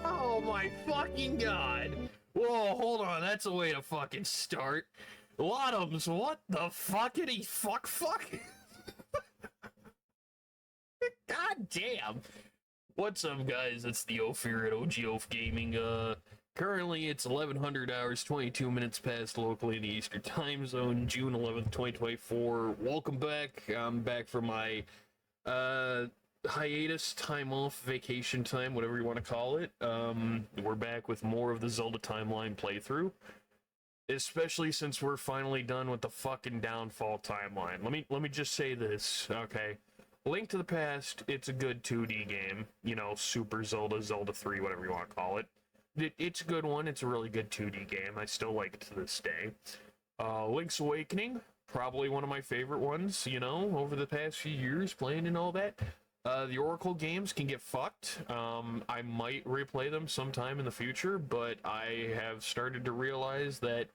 Oh my fucking god. Whoa, hold on, that's a way to fucking start. Lottoms, what the fuckity fuck? God damn. What's up, guys? It's the OAF here at OAF Gaming. Currently it's 1100 hours, 22 minutes past locally in the Eastern Time Zone, June 11th, 2024. Welcome back. I'm back from my hiatus, time off, vacation time, whatever you want to call it. We're back with more of the Zelda timeline playthrough, especially since we're finally done with the fucking Downfall timeline. Let me just say this, okay? Link to the Past, it's a good 2D game. You know, Super Zelda, Zelda 3, whatever you want to call it. It's a good one. It's a really good 2D game. I still like it to this day. Link's Awakening, probably one of my favorite ones, you know, over the past few years, playing and all that. The Oracle games can get fucked. I might replay them sometime in the future, but I have started to realize that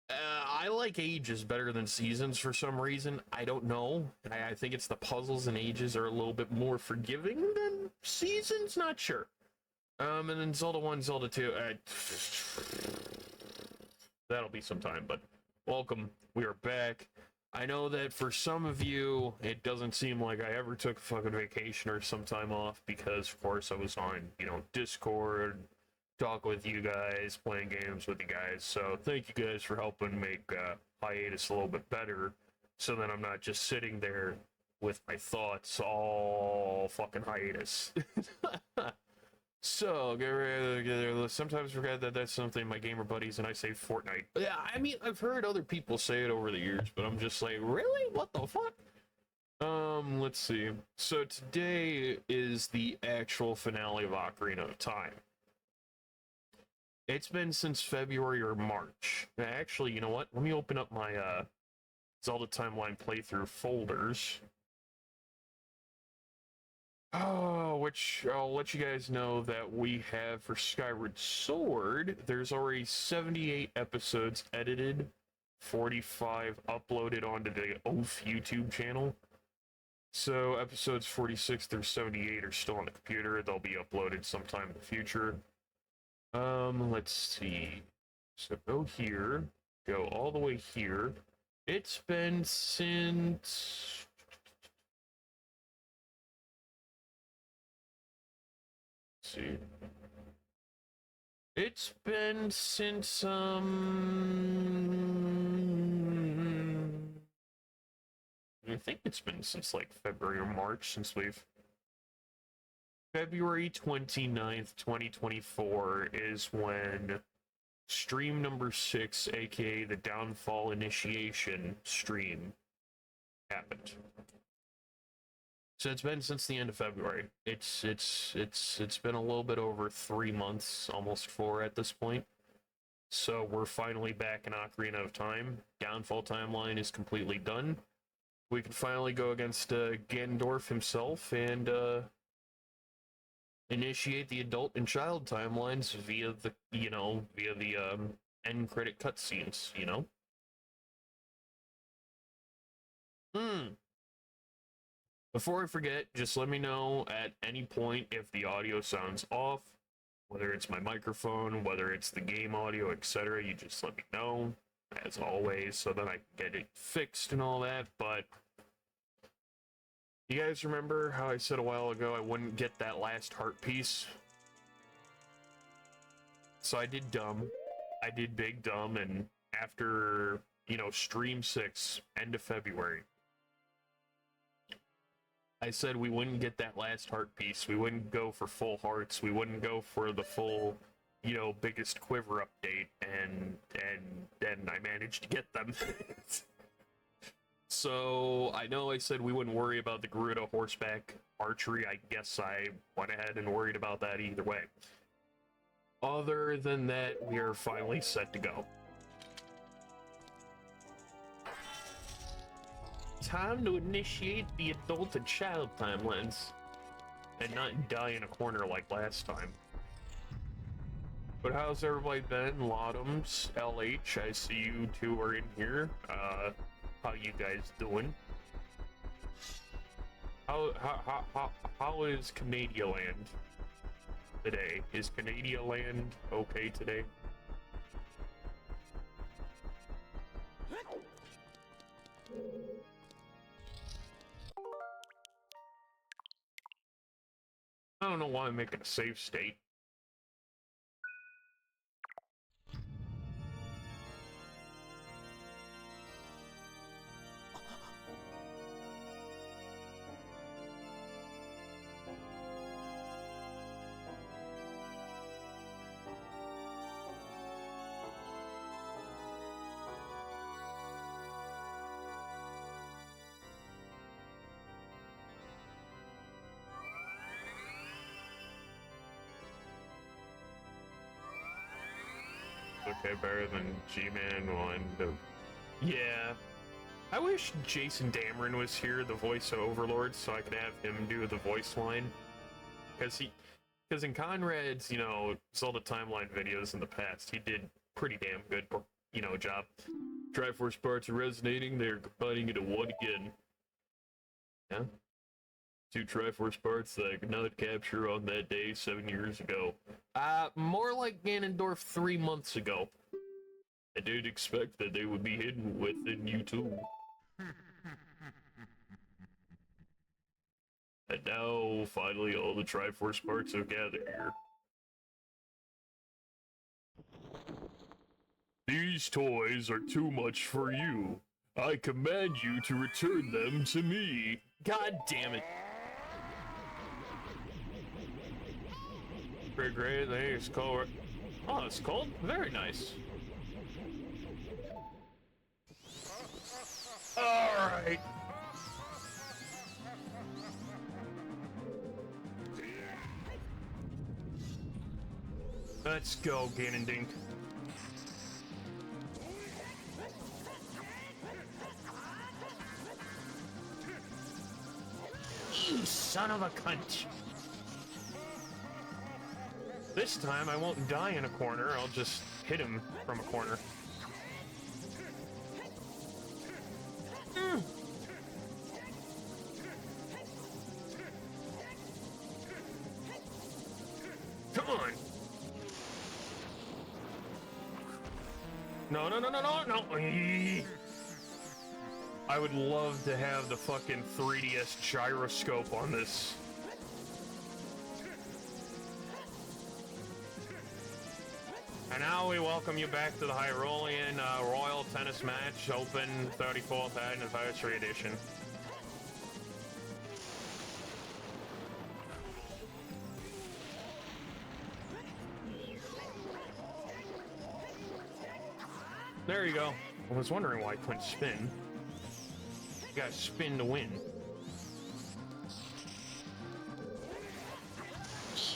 I like ages better than seasons for some reason. I don't know. I think it's the puzzles and ages are a little bit more forgiving than seasons, not sure. And then Zelda 1, Zelda 2, that'll be some time, but welcome, we are back. I know that for some of you, it doesn't seem like I ever took a fucking vacation or some time off, because of course I was on, you know, Discord, talk with you guys, playing games with you guys, so thank you guys for helping make hiatus a little bit better, so that I'm not just sitting there with my thoughts all fucking hiatus. So, sometimes forget that that's something my gamer buddies and I say Fortnite. Yeah, I mean, I've heard other people say it over the years, but I'm just like, really? What the fuck? Let's see. So today is the actual finale of Ocarina of Time. It's been since February or March. Actually, you know what? Let me open up my Zelda Timeline playthrough folders. Oh, which I'll let you guys know that we have for Skyward Sword. There's already 78 episodes edited, 45 uploaded onto the OAF YouTube channel. So episodes 46 through 78 are still on the computer. They'll be uploaded sometime in the future. Let's see. So go here, go all the way here. It's been since... see. It's been since I think it's been since like February or March since we've February 29th, 2024 is when stream number 6, aka the Downfall Initiation stream, happened. So it's been since the end of February. It's been a little bit over 3 months, almost 4 at this point. So we're finally back in Ocarina of Time. Downfall timeline is completely done. We can finally go against Ganondorf himself and initiate the adult and child timelines via the end credit cutscenes. You know. Before I forget, just let me know at any point if the audio sounds off, whether it's my microphone, whether it's the game audio, etc. You just let me know, as always, so that I can get it fixed and all that. But you guys remember how I said a while ago I wouldn't get that last heart piece? So I did dumb. I did big dumb, and after, you know, stream 6, end of February, I said we wouldn't get that last heart piece. We wouldn't go for full hearts. We wouldn't go for the full, you know, biggest quiver update, and I managed to get them. So I know I said we wouldn't worry about the Gerudo horseback archery. I guess I went ahead and worried about that either way. Other than that, we are finally set to go. Time to initiate the adult and child timelines, and not die in a corner like last time. But how's everybody been? Lottoms, LH, I see you two are in here. How you guys doing? How is Canada land today? Is Canada land okay today? I don't know why I'm making a save state. Okay, better than G-Man 1. Yeah. I wish Jason Dameron was here, the voice of Overlord, so I could have him do the voice line. Because in Conrad's, you know, Zelda Timeline videos in the past, he did pretty damn good, you know, job. Triforce parts are resonating, they're combining into one again. Yeah? 2 Triforce parts that I could not capture on that day 7 years ago. More like Ganondorf 3 months ago. I didn't expect that they would be hidden within you too. And now, finally, all the Triforce parts have gathered here. These toys are too much for you. I command you to return them to me. God damn it. Pretty great, it's cold. Oh, it's cold? Very nice. Alright. Let's go, Ganondink. You son of a cunt. This time I won't die in a corner, I'll just hit him from a corner. Come on! No, no, no, no, no, no! I would love to have the fucking 3DS gyroscope on this. And now we welcome you back to the Hyrulean Royal Tennis Match Open 34th Anniversary Edition. There you go. I was wondering why I couldn't spin. You gotta spin to win.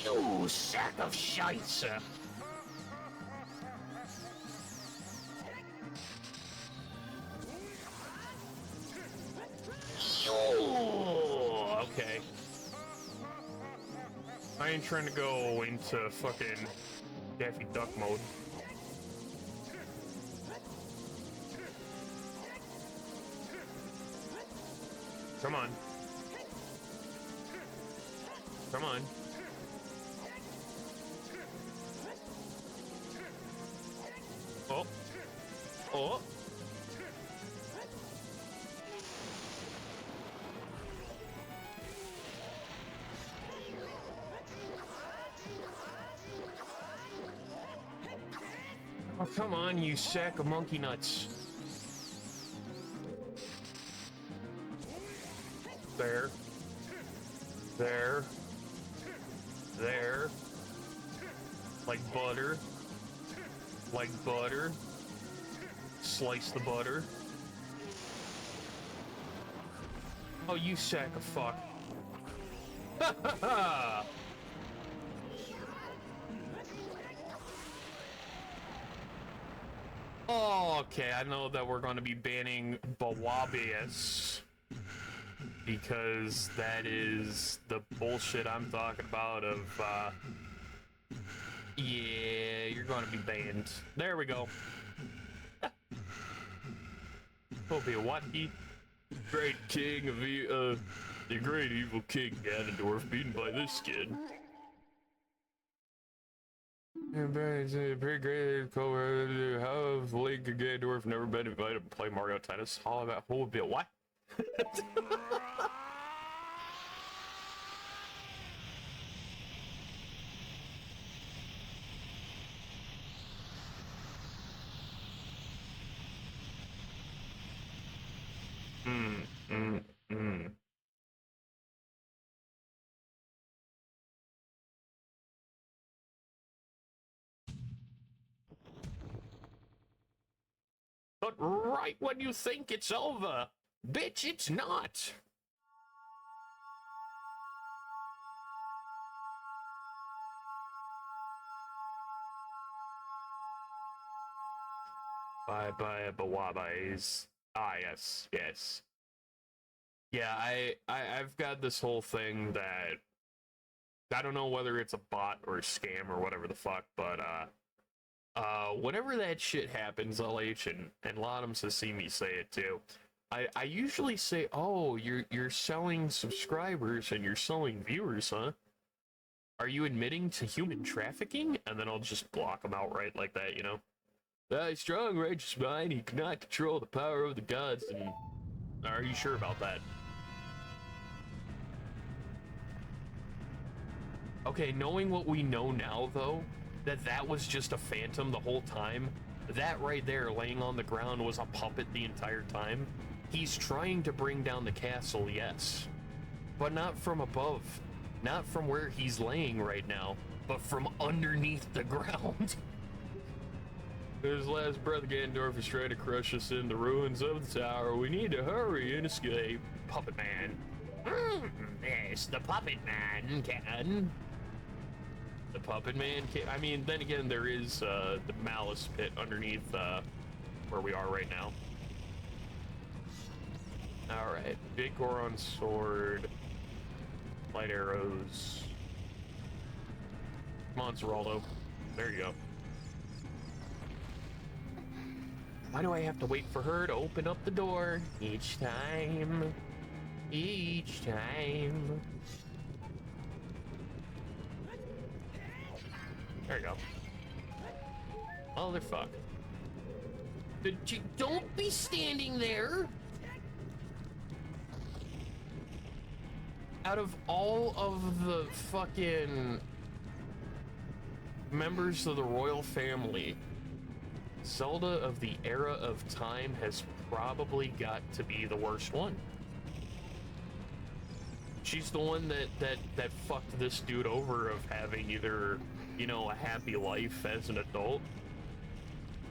You sack of shite! Okay. I ain't trying to go into fucking Daffy Duck mode. Come on. Come on. Oh. Oh. Oh, come on, you sack of monkey nuts. There. There. There. Like butter. Like butter. Slice the butter. Oh, you sack of fuck. Ha ha ha! Oh, okay, I know that we're going to be banning Bawabius. Because that is the bullshit I'm talking about of, yeah, you're going to be banned. There we go. Hope you what? Great king of The great evil King Ganondorf beaten by this kid. Pretty great. How have Link and Ganondorf never been invited to play Mario Tennis? All about whole bit. What? But right when you think it's over, bitch, it's not. Bye, Bawabais. Ah, yes, yes. Yeah, I've got this whole thing that I don't know whether it's a bot or a scam or whatever the fuck, but whenever that shit happens, LH and Lottoms has seen me say it too. I usually say, oh, you're selling subscribers and you're selling viewers, huh? Are you admitting to human trafficking? And then I'll just block them outright like that, you know? Thy strong, righteous mind, he cannot control the power of the gods, and are you sure about that? Okay, knowing what we know now, though, that was just a phantom the whole time, that right there, laying on the ground, was a puppet the entire time. He's trying to bring down the castle, yes, but not from above. Not from where he's laying right now, but from underneath the ground. His last breath, Ganondorf is trying to crush us in the ruins of the tower. We need to hurry and escape. Puppet Man. Yes, the Puppet Man can. The Puppet Man can. I mean, then again, there is the Malice Pit underneath where we are right now. Alright, big Goron sword. Light arrows. Come on, Zeraldo. There you go. Why do I have to wait for her to open up the door each time? Each time. There you go. Motherfucker. Don't be standing there! Out of all of the fucking members of the royal family, Zelda of the Era of Time has probably got to be the worst one. She's the one that fucked this dude over of having either, you know, a happy life as an adult,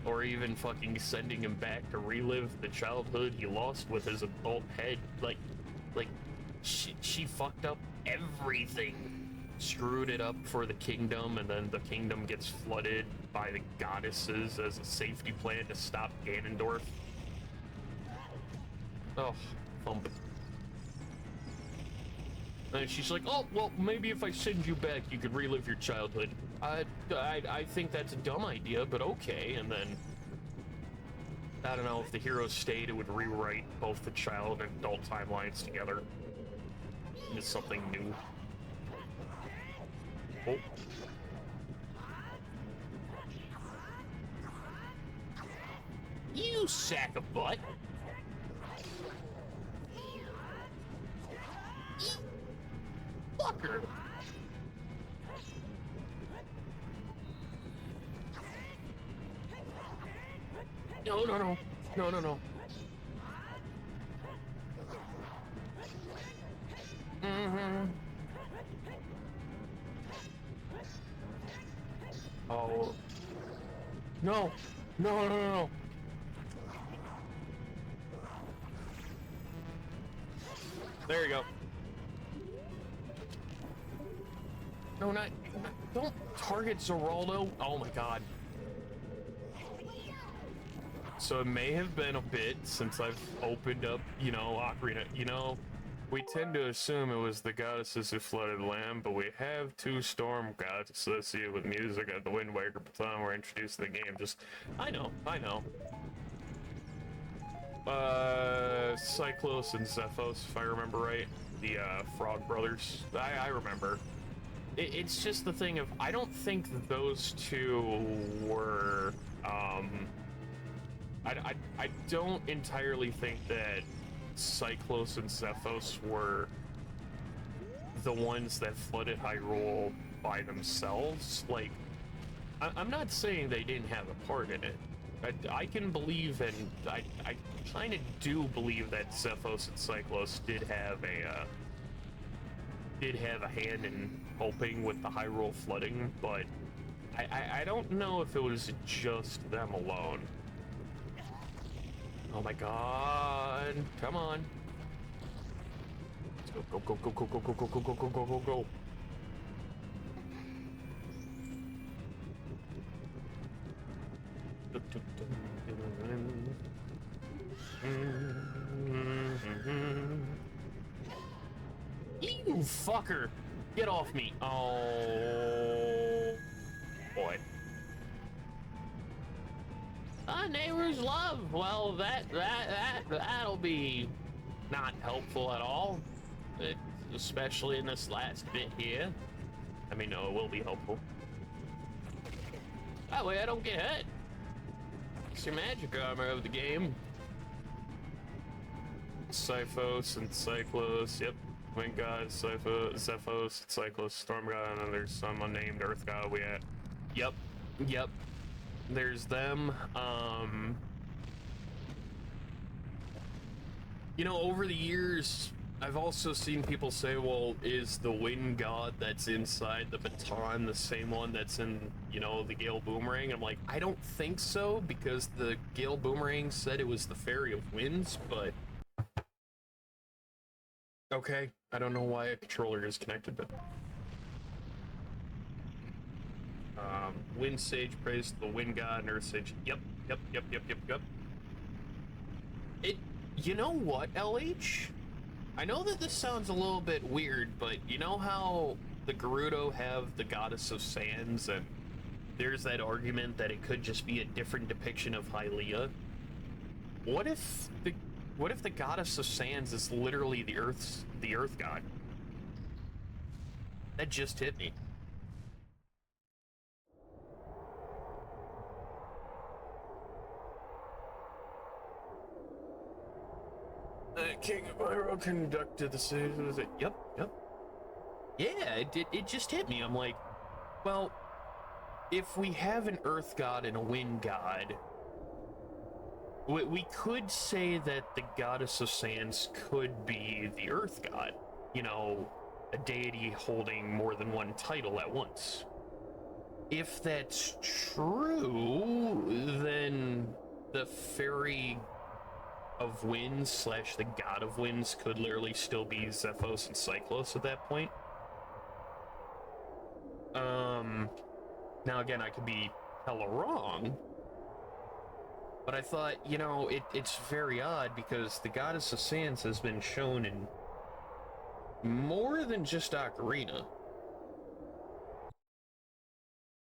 or even fucking sending him back to relive the childhood he lost with his adult head. Like, she fucked up everything. Screwed it up for the kingdom, and then the kingdom gets flooded by the goddesses as a safety plan to stop Ganondorf. Oh, thump. And she's like, oh, well, maybe if I send you back, you could relive your childhood. I think that's a dumb idea, but okay. And then, I don't know, if the heroes stayed, it would rewrite both the child and adult timelines together into something new. Oh. You sack of butt! Fucker! No, no, no. No, no, no. Mm-hmm. Oh. No. No, no, no, no. There you go. No, not don't target Zeraldo. Oh my god. So it may have been a bit since I've opened up, you know, Ocarina. You know, we tend to assume it was the goddesses who flooded the land, but we have two storm gods associated with music at the Wind Waker baton we're introduced to the game. Just, I know. Cyclos and Zephos, if I remember right. The, Frog Brothers. I remember. It's just the thing of, I don't think those two were, I don't entirely think that Cyclos and Zephos were the ones that flooded Hyrule by themselves. Like, I'm not saying they didn't have a part in it. I can believe, and I kind of do believe that Zephos and Cyclos did have a hand in helping with the Hyrule flooding, but I don't know if it was just them alone. Oh my god. Come on. Let's go, go, go, go, go, go, go, go, go, go, go, go, go. You fucker! Get off me! Oh boy. Neighbor's love. Well, that'll be not helpful at all. Especially in this last bit here. I mean, no, it will be helpful. That way I don't get hurt. It's your magic armor of the game. Cyphos and Cyclos, yep. Wind God, Zephos, Cyclos, Storm God, and then there's some unnamed Earth God we had. Yep. There's them. You know, over the years, I've also seen people say, well, is the Wind God that's inside the baton the same one that's in, you know, the Gale Boomerang? I'm like, I don't think so, because the Gale Boomerang said it was the Fairy of Winds, but... Okay, I don't know why a controller is connected, but... Wind Sage prays to the Wind God and Earth Sage. Yep. You know what, LH? I know that this sounds a little bit weird, but you know how the Gerudo have the Goddess of Sands, and there's that argument that it could just be a different depiction of Hylia? What if the Goddess of Sands is literally the Earth God? That just hit me. King of Hyrule conducted the city. Yep. Yeah, it just hit me. I'm like, well, if we have an Earth God and a Wind God, we could say that the Goddess of Sands could be the Earth God. You know, a deity holding more than one title at once. If that's true, then the Fairy of Winds / the God of Winds could literally still be Zephos and Cyclos at that point. Now again, I could be hella wrong, but I thought, you know, it's very odd because the Goddess of Sands has been shown in more than just Ocarina.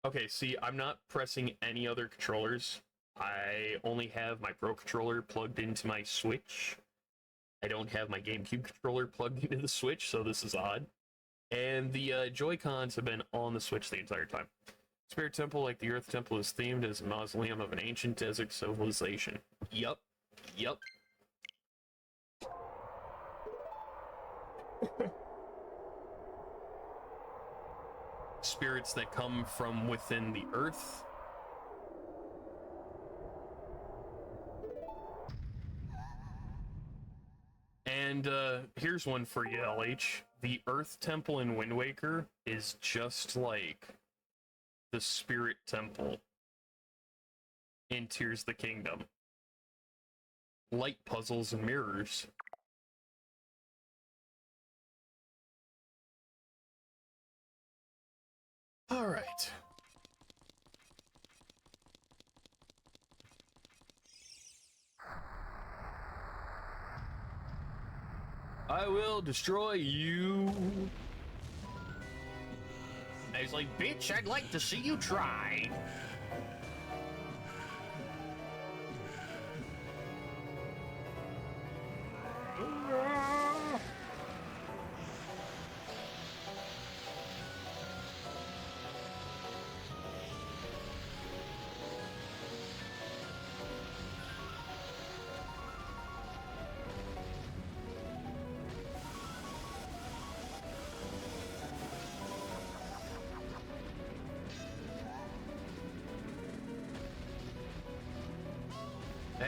Okay, see, I'm not pressing any other controllers. I only have my Pro Controller plugged into my Switch. I don't have my GameCube controller plugged into the Switch, so this is odd. And the Joy-Cons have been on the Switch the entire time. Spirit Temple, like the Earth Temple, is themed as a mausoleum of an ancient desert civilization. Yup. Spirits that come from within the earth. And here's one for you, LH. The Earth Temple in Wind Waker is just like the Spirit Temple in Tears of the Kingdom. Light puzzles and mirrors. All right. I will destroy you. And he's like, bitch, I'd like to see you try.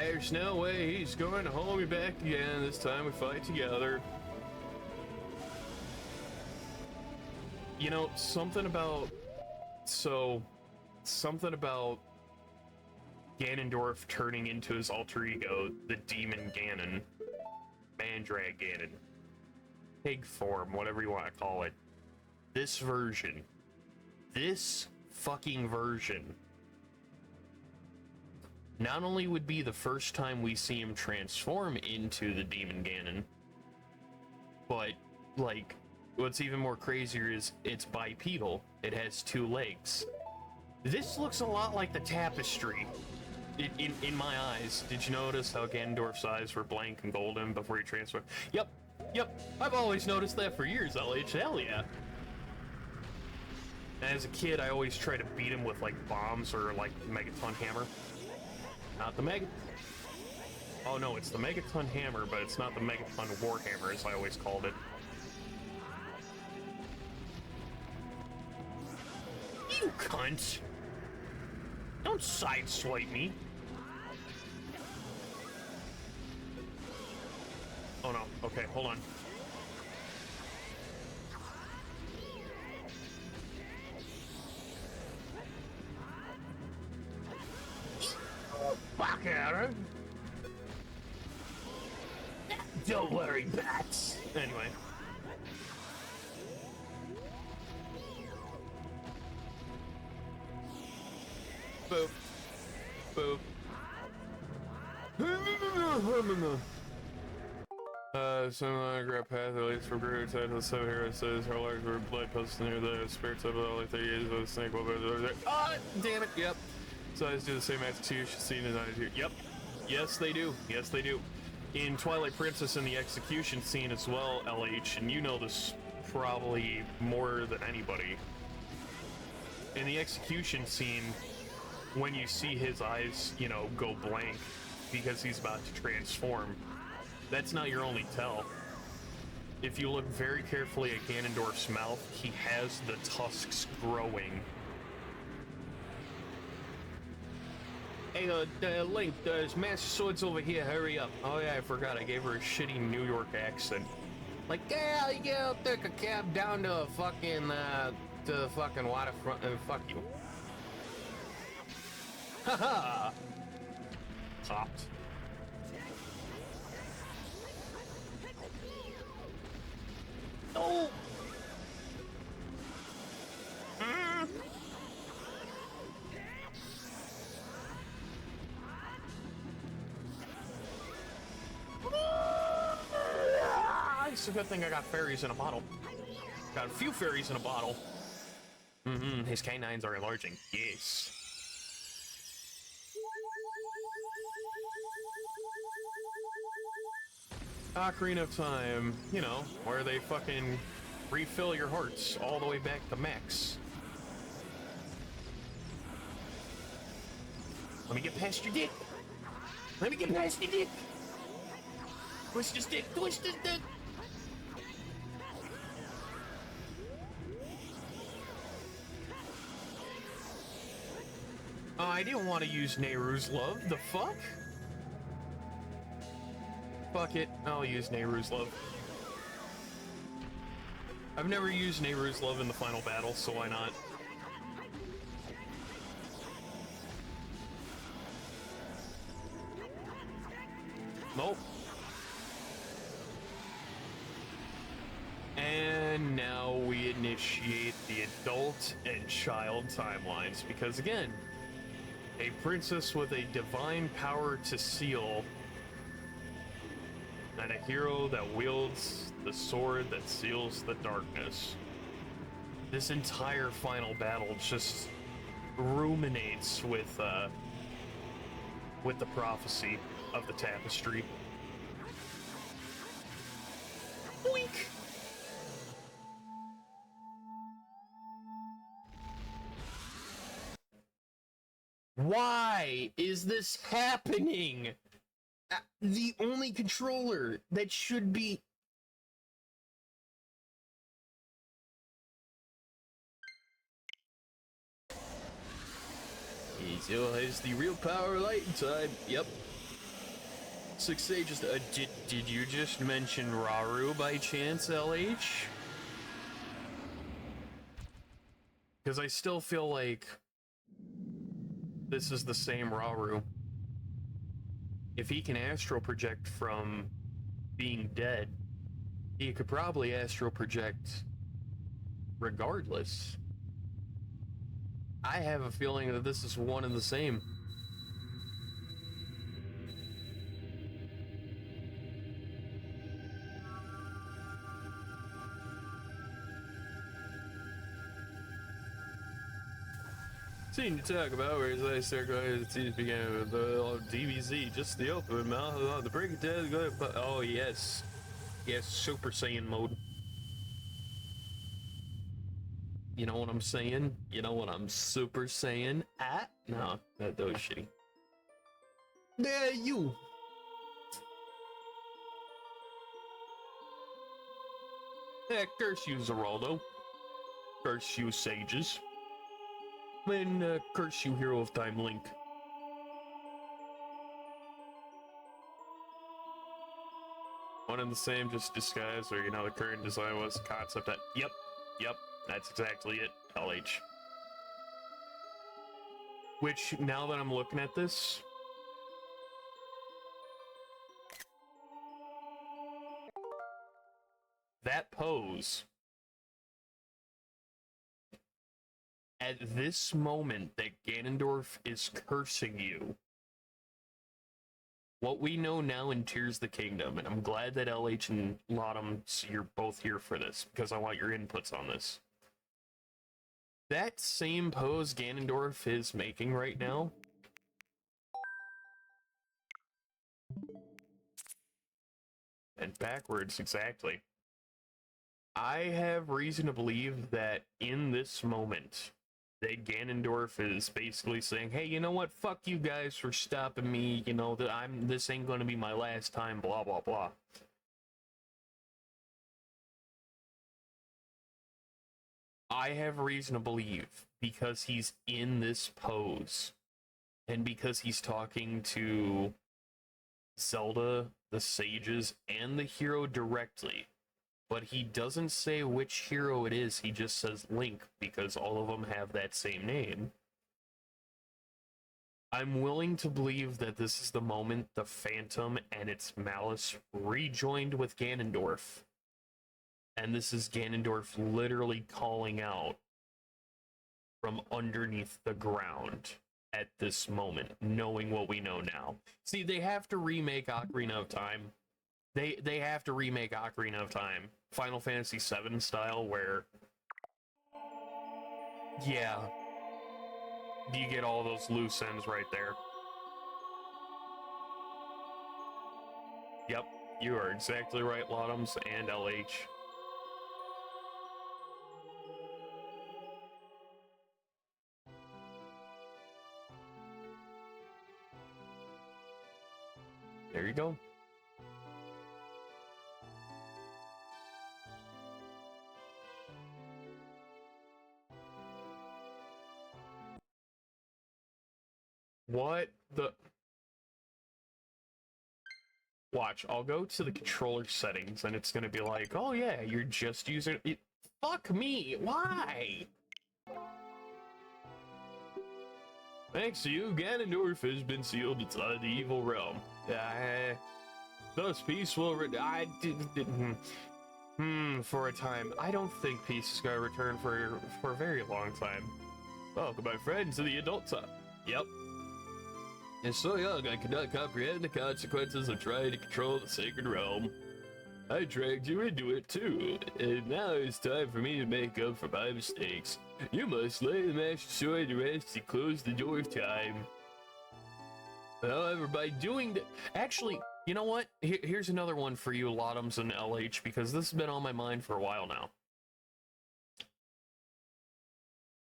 There's no way he's going to hold me back again. This time we fight together. You know, something about Ganondorf turning into his alter ego, the Demon Ganon. Mandrag Ganon. Pig form, whatever you want to call it. This fucking version, not only would be the first time we see him transform into the Demon Ganon, but, like, what's even more crazier is it's bipedal. It has 2 legs. This looks a lot like the tapestry. In my eyes. Did you notice how Ganondorf's eyes were blank and golden before he transformed? Yep. I've always noticed that for years, LH. Hell yeah. And as a kid, I always try to beat him with, like, bombs or, like, Megaton Hammer. Not the Oh, no, it's the Megaton Hammer, but it's not the Megaton Warhammer, as I always called it. You cunt! Don't sideswipe me! Oh no, okay, hold on. Back at her! Don't worry, bats! Anyway. Boop. Boop. Similar grab path, at least for greater time to the 7 heroes, says how large were blood posts near the spirits of only 30 years of the snake. Ah, damn it, yep. So I just do the same execution scene as I do. Yep. Yes, they do. Yes, they do. In Twilight Princess in the execution scene as well, LH, and you know this probably more than anybody. In the execution scene, when you see his eyes, you know, go blank because he's about to transform, that's not your only tell. If you look very carefully at Ganondorf's mouth, he has the tusks growing. Hey, Link, there's Master Sword's over here, hurry up. Oh yeah, I forgot, I gave her a shitty New York accent. Like, yeah, you go take a cab down to fucking, to the fucking waterfront and fuck you. Haha! Popped. Oh! It's a good thing I got fairies in a bottle. Got a few fairies in a bottle. His canines are enlarging. Yes. Ocarina of Time, you know, where they fucking refill your hearts all the way back to max. Let me get past your dick. Let me get past your dick. Twist this dick, twist this dick. I didn't want to use Nehru's love. The fuck? Fuck it. I'll use Nehru's love. I've never used Nehru's love in the final battle, so why not? Nope. And now we initiate the adult and child timelines, because again, a princess with a divine power to seal, and a hero that wields the sword that seals the darkness. This entire final battle just ruminates with the prophecy of the tapestry. Boink! Why is this happening? The only controller that should be... He still has the real power light inside. Yep. Six Sages, did you just mention Raru by chance, LH? Because I still feel like this is the same Raru. If he can astral project from being dead, he could probably astral project regardless. I have a feeling that this is one and the same. Scene to talk about where I start going to began with the DBZ, just the open mouth, the break it down, go ahead, oh yes. Yes, Super Saiyan mode. You know what I'm saying? You know what I'm Super Saiyan at? No, that was shitty. There you! Curse you, Zeraldo. Curse you, Sages. And curse you, Hero of Time Link. One and the same, just disguise, or the current design was the concept that. Yep, that's exactly it, LH. Which, now that I'm looking at this, that pose, at this moment that Ganondorf is cursing you, what we know now in Tears of the Kingdom, and I'm glad that LH and Lottom, you're both here for this, because I want your inputs on this. That same pose Ganondorf is making right now, and backwards, exactly. I have reason to believe that in this moment, that Ganondorf is basically saying, hey, you know what, fuck you guys for stopping me, that this ain't gonna be my last time, blah, blah, blah. I have reason to believe, because he's in this pose, and because he's talking to Zelda, the sages, and the hero directly, but he doesn't say which hero it is, he just says Link, because all of them have that same name. I'm willing to believe that this is the moment the Phantom and its malice rejoined with Ganondorf. And this is Ganondorf literally calling out from underneath the ground at this moment, knowing what we know now. See, they have to remake Ocarina of Time. They have to remake Ocarina of Time, Final Fantasy VII style, where, yeah, you get all those loose ends right there. Yep, you are exactly right, Lottoms and LH. There you go. What the? Watch, I'll go to the controller settings and it's gonna be like, oh yeah, you're just using it. Fuck me, why? Thanks to you, Ganondorf has been sealed inside the evil realm. Thus peace will for a time. I don't think peace is gonna return for a very long time. Welcome, my friends, to the adult time. Yep. And so young, I cannot comprehend the consequences of trying to control the sacred realm. I dragged you into it too, and now it's time for me to make up for my mistakes. You must lay the Master Sword to rest and close the door of time. However, by doing that... Actually, you know what? Here's another one for you, Lottoms and LH, because this has been on my mind for a while now.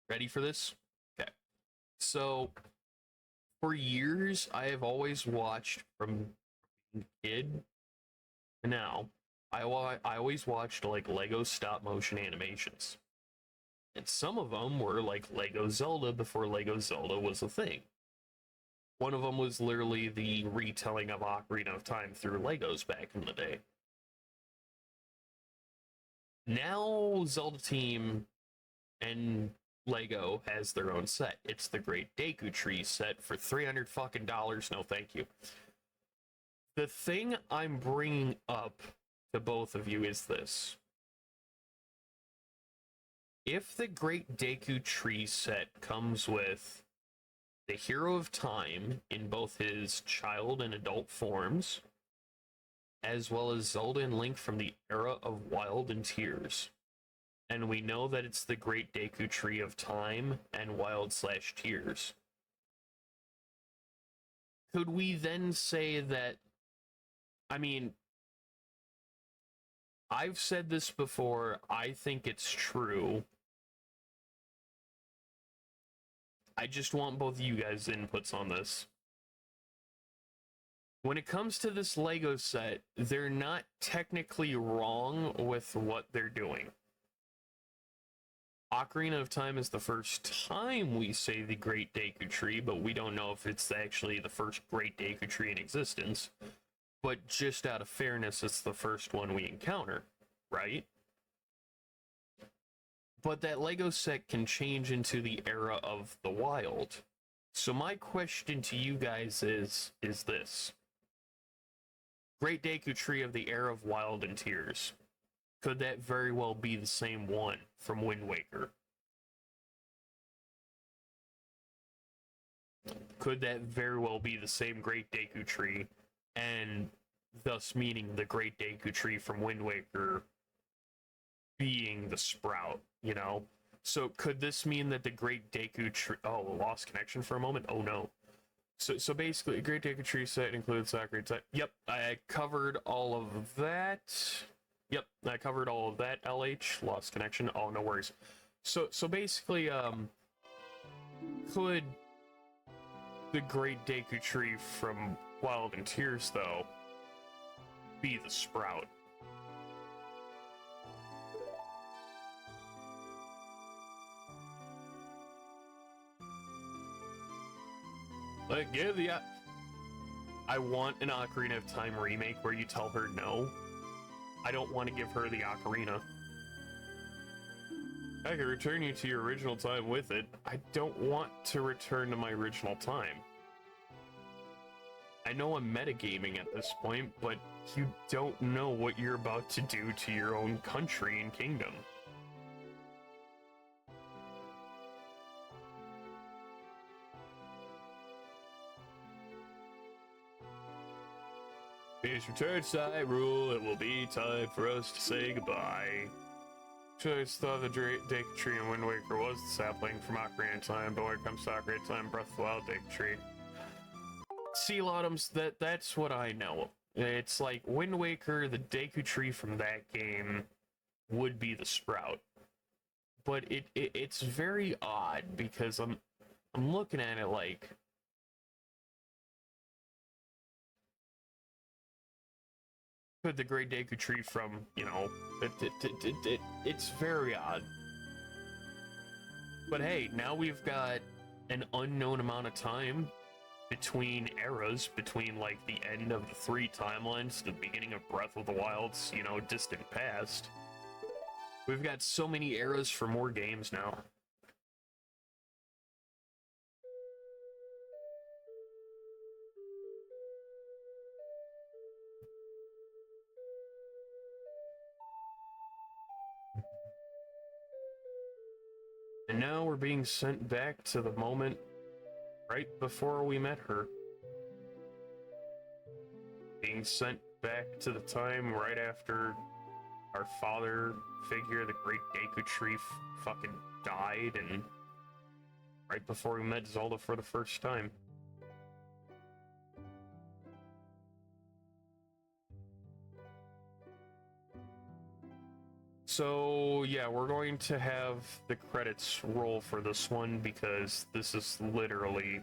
Ready for this? Okay. So... for years, I have always watched from kid to now. I always watched like Lego stop motion animations, and some of them were like Lego Zelda before Lego Zelda was a thing. One of them was literally the retelling of Ocarina of Time through Legos back in the day. Now Zelda Team and Lego has their own set. It's the Great Deku Tree set for $300 fucking dollars. No, thank you. The thing I'm bringing up to both of you is this. If the Great Deku Tree set comes with the Hero of Time in both his child and adult forms, as well as Zelda and Link from the era of Wild and Tears, and we know that it's the Great Deku Tree of Time and Wild/Tears, could we then say that, I mean, I've said this before, I think it's true. I just want both of you guys' inputs on this. When it comes to this Lego set, they're not technically wrong with what they're doing. Ocarina of Time is the first time we say the Great Deku Tree, but we don't know if it's actually the first Great Deku Tree in existence. But just out of fairness, it's the first one we encounter, right? But that Lego set can change into the era of the wild. So my question to you guys is this. Great Deku Tree of the era of Wild and Tears. Could that very well be the same one from Wind Waker? Could that very well be the same Great Deku Tree, and thus meaning the Great Deku Tree from Wind Waker being the sprout, you know? So could this mean that the Great Deku Tree... Oh, lost connection for a moment? Oh no. So basically, a Great Deku Tree set includes Ocarina set. Yep, I covered all of that. Yep, I covered all of that, LH. Lost connection. Oh, no worries. So basically, could the Great Deku Tree from Wild and Tears, though, be the sprout? Like, give the... I want an Ocarina of Time remake where you tell her no. I don't want to give her the Ocarina. I can return you to your original time with it. I don't want to return to my original time. I know I'm metagaming at this point, but you don't know what you're about to do to your own country and kingdom. Please return to Hyrule. It will be time for us to say goodbye. I just thought the Deku Tree in Wind Waker was the sapling from Ocarina of Time, but when it comes to Ocarina of Time, Breath of the Wild Deku Tree. Sea Autumn's, that's what I know. It's like Wind Waker, the Deku Tree from that game would be the sprout. But it's very odd because I'm looking at it like, could the Great Deku Tree from, you know, it's very odd. But hey, now we've got an unknown amount of time between eras, between like the end of the 3 timelines to the beginning of Breath of the Wild's, you know, distant past. We've got so many eras for more games now. And now we're being sent back to the moment right before we met her. Being sent back to the time right after our father figure, the Great Deku Tree, fucking died, and right before we met Zelda for the first time. So, yeah, we're going to have the credits roll for this one because this is literally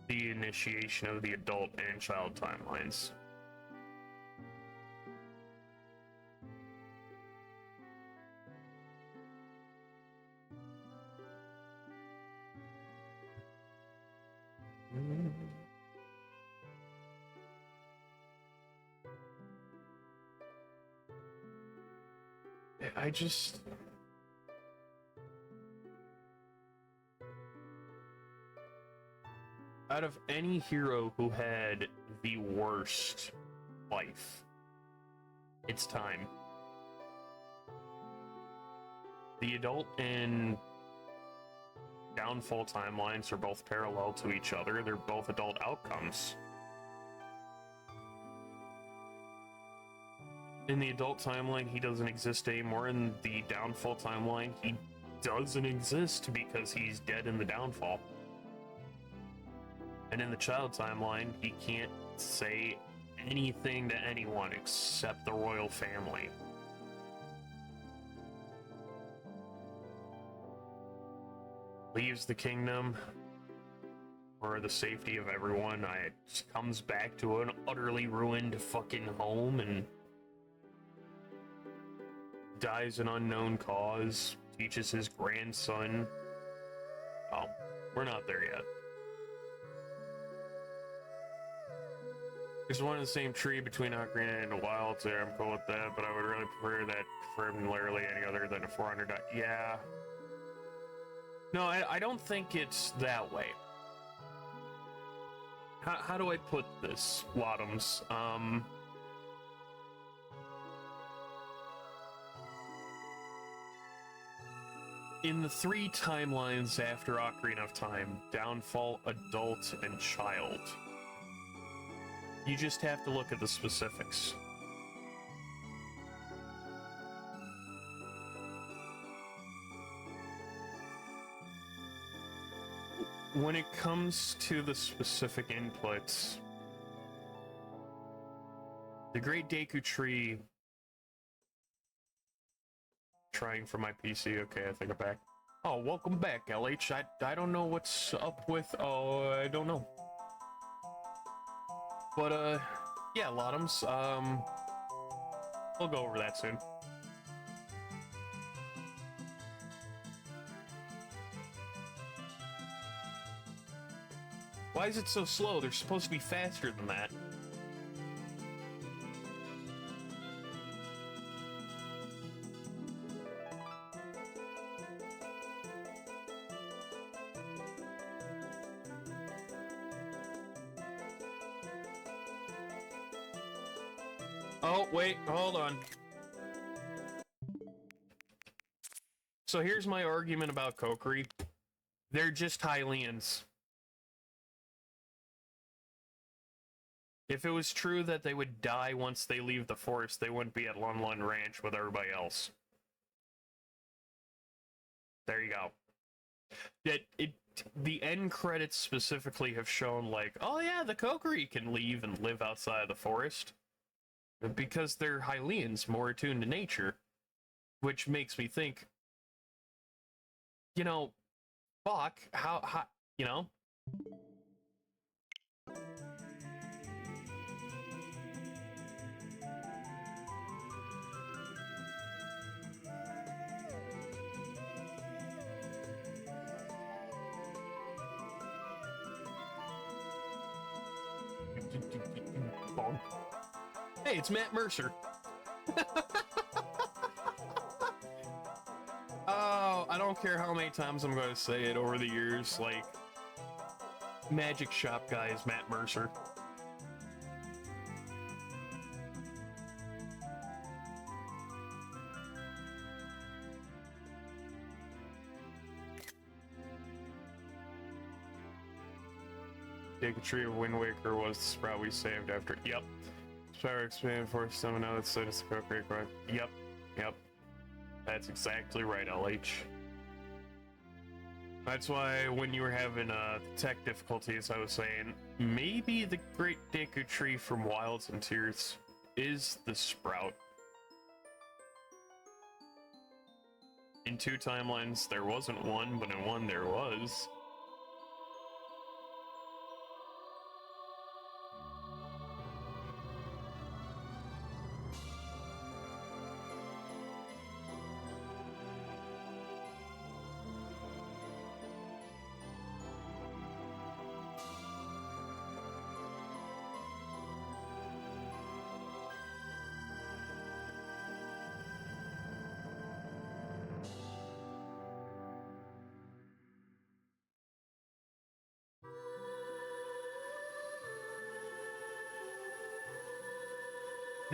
the initiation of the adult and child timelines. I just... Out of any hero who had the worst life, it's time. The adult and downfall timelines are both parallel to each other. They're both adult outcomes. In the adult timeline, he doesn't exist anymore. In the downfall timeline, he doesn't exist because he's dead in the downfall. And in the child timeline, he can't say anything to anyone except the royal family. Leaves the kingdom for the safety of everyone. Comes back to an utterly ruined fucking home and dies an unknown cause. Teaches his grandson. Oh, we're not there yet. There's one in the same tree between Ocarina and the Wilds there. I'm cool with that, but I would really prefer that from literally any other than a 400. Yeah. No, I don't think it's that way. How do I put this, Wadums? In the 3 timelines after Ocarina of Time, Downfall, Adult, and Child, you just have to look at the specifics. When it comes to the specific inputs, the Great Deku Tree... Trying for my PC, okay, I think I'm back. Oh, welcome back, LH. I don't know what's up with... Oh, I don't know. But, yeah, Lottoms, we'll go over that soon. Why is it so slow? They're supposed to be faster than that. Oh, wait, hold on. So here's my argument about Kokiri. They're just Hylians. If it was true that they would die once they leave the forest, they wouldn't be at Lun Lun Ranch with everybody else. There you go. The end credits specifically have shown, like, oh yeah, the Kokiri can leave and live outside of the forest. Because they're Hylians, more attuned to nature. Which makes me think, you know, fuck, how you know? Hey, it's Matt Mercer. Oh, I don't care how many times I'm going to say it over the years, like, Magic Shop guy is Matt Mercer. Take a tree of Wind Waker was the sprout we saved after. Yep. Power expand for someone else, so it's appropriate. Yep. Yep. That's exactly right, LH. That's why when you were having tech difficulties, I was saying maybe the Great Deku Tree from Wilds and Tears is the sprout. In 2 timelines, there wasn't one, but in 1 there was.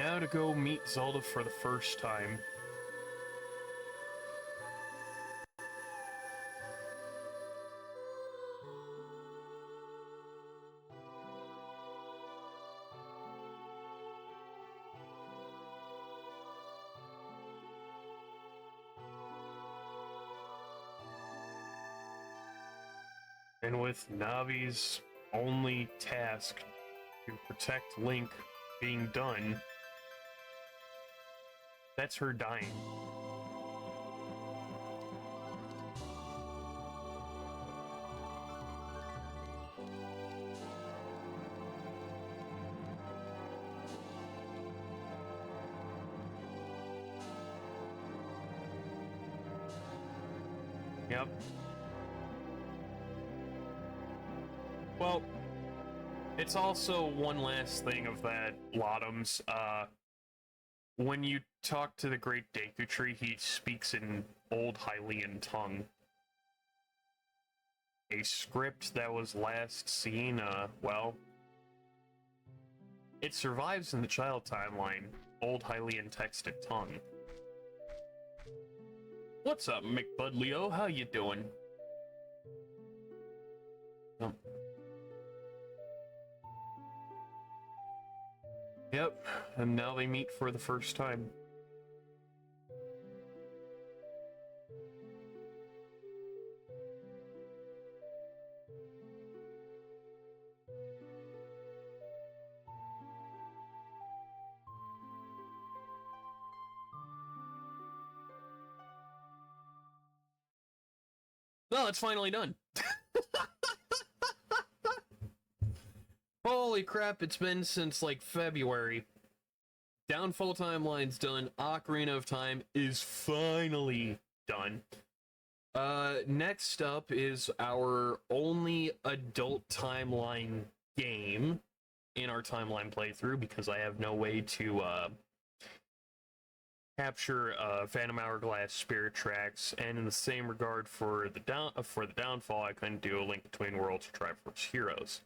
Now to go meet Zelda for the first time. And with Navi's only task to protect Link being done, that's her dying. Yep. Well, it's also one last thing of that, Lotums. When you talk to the Great Deku Tree, he speaks in Old Hylian tongue. A script that was last seen, well, it survives in the child timeline, Old Hylian texted tongue. What's up, McBudleo? How you doing? Oh. Yep, and now they meet for the first time. Well, it's finally done. Holy crap, it's been since, like, February. Downfall Timeline's done. Ocarina of Time is finally done. Next up is our only adult timeline game in our timeline playthrough, because I have no way to, capture Phantom Hourglass Spirit Tracks, and in the same regard for the Downfall, I couldn't do A Link Between Worlds or Triforce Heroes.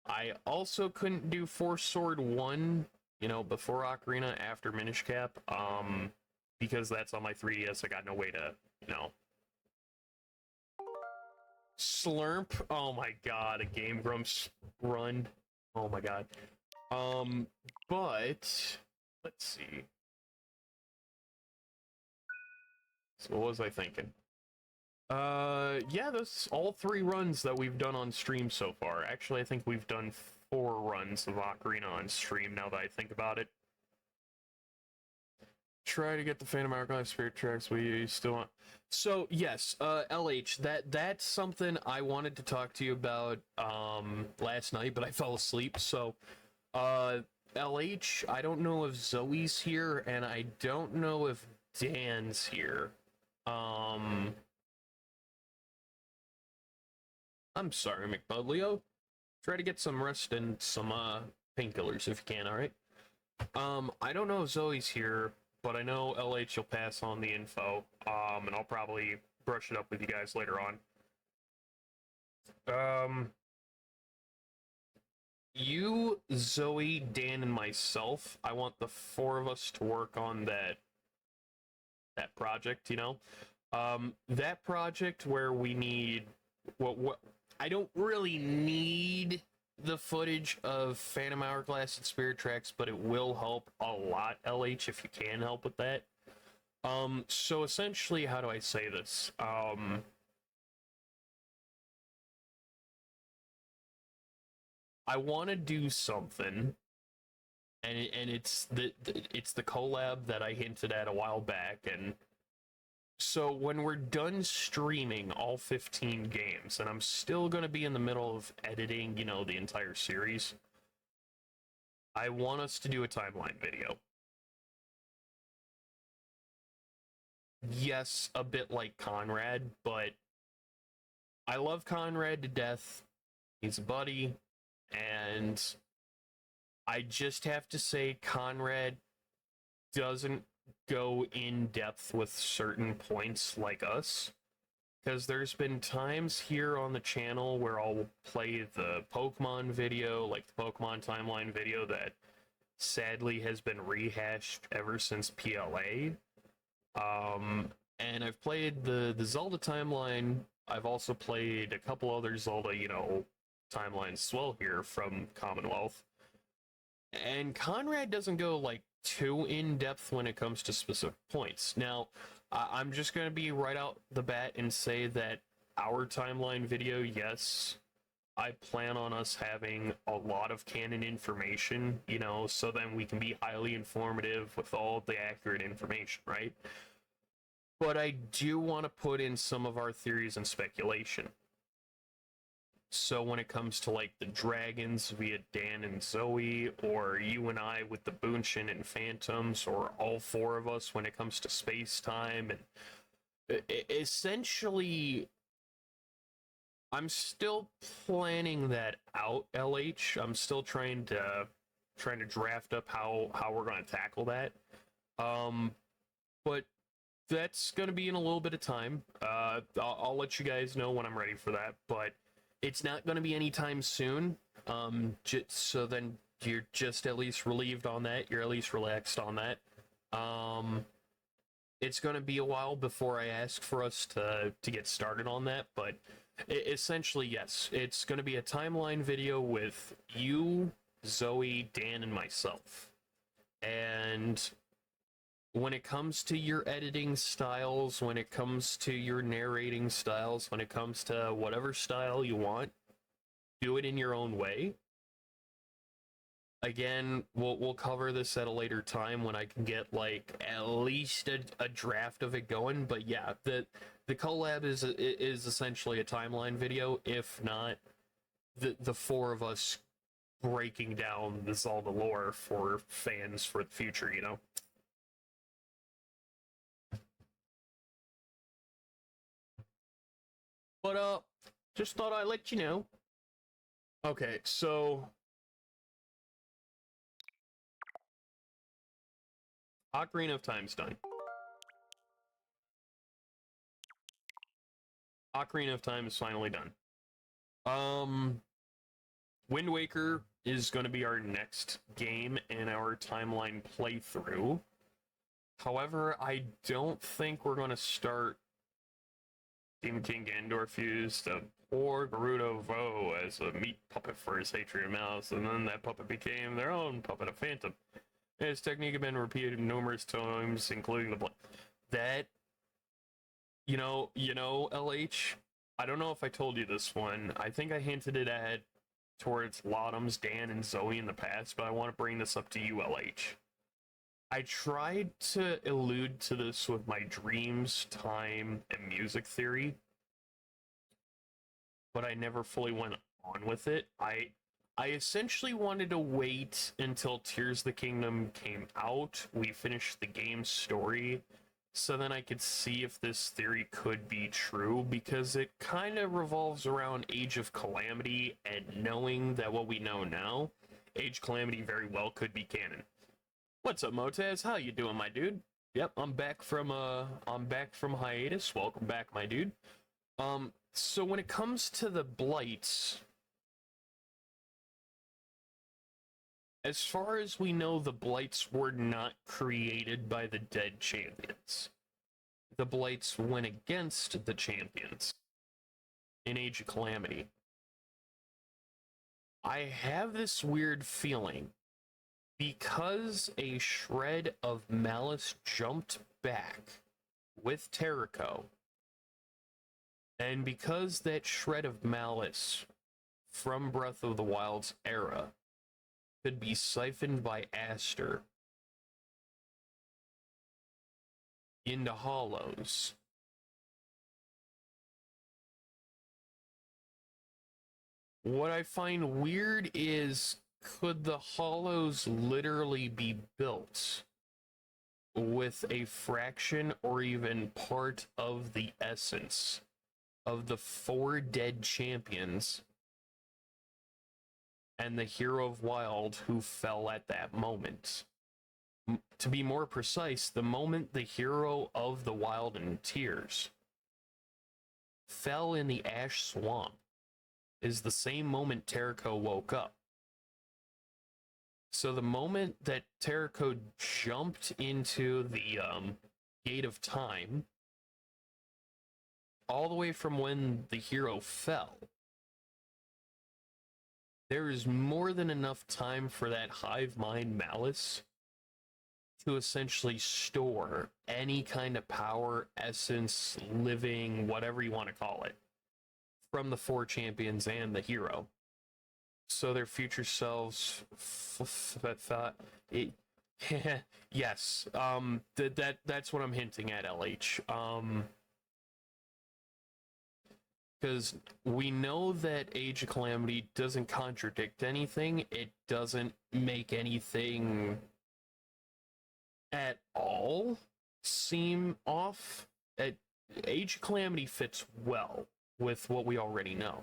I also couldn't do Force Sword 1, you know, before Ocarina, after Minish Cap, because that's on my 3DS. I got no way to, you know. Slurp, oh my god, a Game Grumps run. Oh my god. But let's see. So what was I thinking? Yeah, that's all 3 runs that we've done on stream so far. Actually, I think we've done 4 runs of Ocarina on stream, now that I think about it. Try to get the Phantom Hourglass Spirit Tracks, we still want... So, yes, LH, that's something I wanted to talk to you about, last night, but I fell asleep, so, LH, I don't know if Zoey's here, and I don't know if Dan's here. I'm sorry, McBudleo. Try to get some rest and some, painkillers if you can, alright? I don't know if Zoe's here, but I know LH will pass on the info, and I'll probably brush it up with you guys later on. You, Zoey, Dan, and myself, I want the 4 of us to work on that project, you know? That project where we need... What I don't really need the footage of Phantom Hourglass and Spirit Tracks, but it will help a lot, LH, if you can help with that. So essentially, how do I say this? I want to do something, and it's the collab that I hinted at a while back, and so when we're done streaming all 15 games, and I'm still going to be in the middle of editing, you know, the entire series, I want us to do a timeline video. Yes, a bit like Conrad, but I love Conrad to death. He's a buddy, and I just have to say Conrad doesn't go in depth with certain points like us, because there's been times here on the channel where I'll play the Pokemon video, like the Pokemon timeline video, that sadly has been rehashed ever since PLA. And I've played the Zelda timeline. I've also played a couple other Zelda, timelines as well here from Commonwealth. And Conrad doesn't go like too in depth when it comes to specific points. Now, I'm just going to be right out the bat and say that our timeline video, yes, I plan on us having a lot of canon information, so then we can be highly informative with all the accurate information, right? But I do want to put in some of our theories and speculation. So when it comes to like the dragons via Dan and Zoey, or you and I with the Boonshin and Phantoms, or all four of us when it comes to space-time, and essentially, I'm still planning that out, LH. I'm still trying to draft up how we're going to tackle that. But that's going to be in a little bit of time. I'll let you guys know when I'm ready for that, but it's not going to be anytime soon. So then you're just at least relieved on that. You're at least relaxed on that. It's going to be a while before I ask for us to get started on that, but essentially, yes. It's going to be a timeline video with you, Zoey, Dan, and myself. And when it comes to your editing styles, when it comes to your narrating styles, when it comes to whatever style you want, do it in your own way. Again, we'll cover this at a later time when I can get like at least a draft of it going. But yeah, the collab is essentially a timeline video, if not the four of us breaking down the Zelda lore for fans for the future, But just thought I'd let you know. Okay, so Ocarina of Time's done. Ocarina of Time is finally done. Wind Waker is going to be our next game in our timeline playthrough. However, I don't think we're going to start Demon King Ganondorf used a poor Gerudo Vo as a meat puppet for his hatred of Mouse, and then that puppet became their own puppet of Phantom. His technique had been repeated numerous times, including the that, LH, I don't know if I told you this one. I think I hinted it at towards Lottoms, Dan, and Zoey in the past, but I want to bring this up to you, LH. I tried to allude to this with my dreams, time, and music theory, but I never fully went on with it. I essentially wanted to wait until Tears of the Kingdom came out, we finished the game story, so then I could see if this theory could be true, because it kind of revolves around Age of Calamity, and knowing that what we know now, Age of Calamity very well could be canon. What's up, Motaz? How you doing, my dude? Yep, I'm back from hiatus. Welcome back, my dude. So when it comes to the Blights, as far as we know, the Blights were not created by the dead champions. The Blights went against the champions in Age of Calamity. I have this weird feeling, because a shred of malice jumped back with Terrico, and because that shred of malice from Breath of the Wild's era could be siphoned by Aster into Hollows, what I find weird is, could the Hollows literally be built with a fraction or even part of the essence of the four dead champions and the Hero of Wild who fell at that moment? To be more precise, the moment the Hero of the Wild and Tears fell in the Ash Swamp is the same moment Terrico woke up. So the moment that Terracode jumped into the Gate of Time, all the way from when the hero fell, there is more than enough time for that hive mind Malice to essentially store any kind of power, essence, living, whatever you want to call it, from the four champions and the hero. So their future selves yes, that's what I'm hinting at, LH. Because we know that Age of Calamity doesn't contradict anything. It doesn't make anything at all seem off. Age of Calamity fits well with what we already know.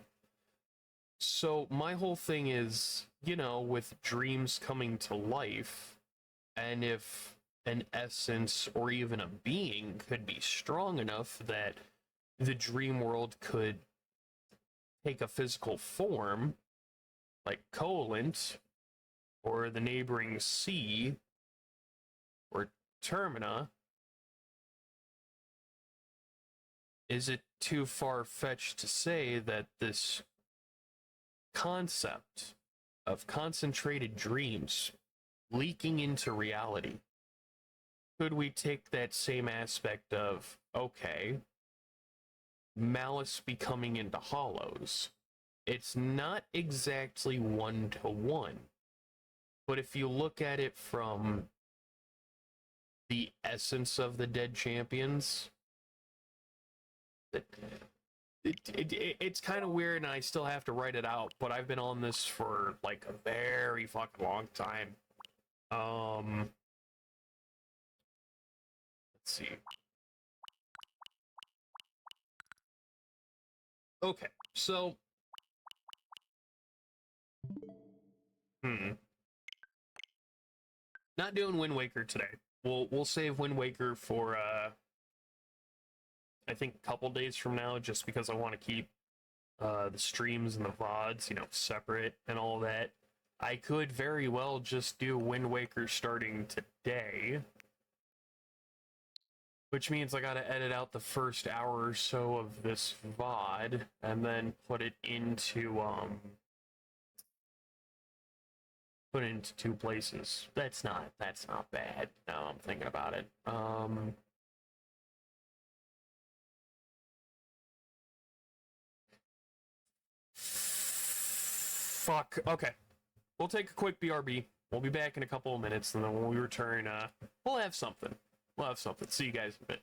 So my whole thing is, you know, with dreams coming to life, and if an essence or even a being could be strong enough that the dream world could take a physical form, like Coalent, or the neighboring sea, or Termina, is it too far-fetched to say that this concept of concentrated dreams leaking into reality, could we take that same aspect of, okay, Malice becoming into hollows? It's not exactly one-to-one, but if you look at it from the essence of the dead champions, it's kind of weird, and I still have to write it out, but I've been on this for like a very fucking long time. Let's see. Okay, so not doing Wind Waker today. We'll save Wind Waker for I think a couple days from now, just because I want to keep the streams and the VODs, you know, separate and all that. I could very well just do Wind Waker starting today, which means I gotta edit out the first hour or so of this VOD and then put it into two places. That's not bad. Now I'm thinking about it. Fuck. Okay. We'll take a quick BRB. We'll be back in a couple of minutes, and then when we return, we'll have something. See you guys in a bit.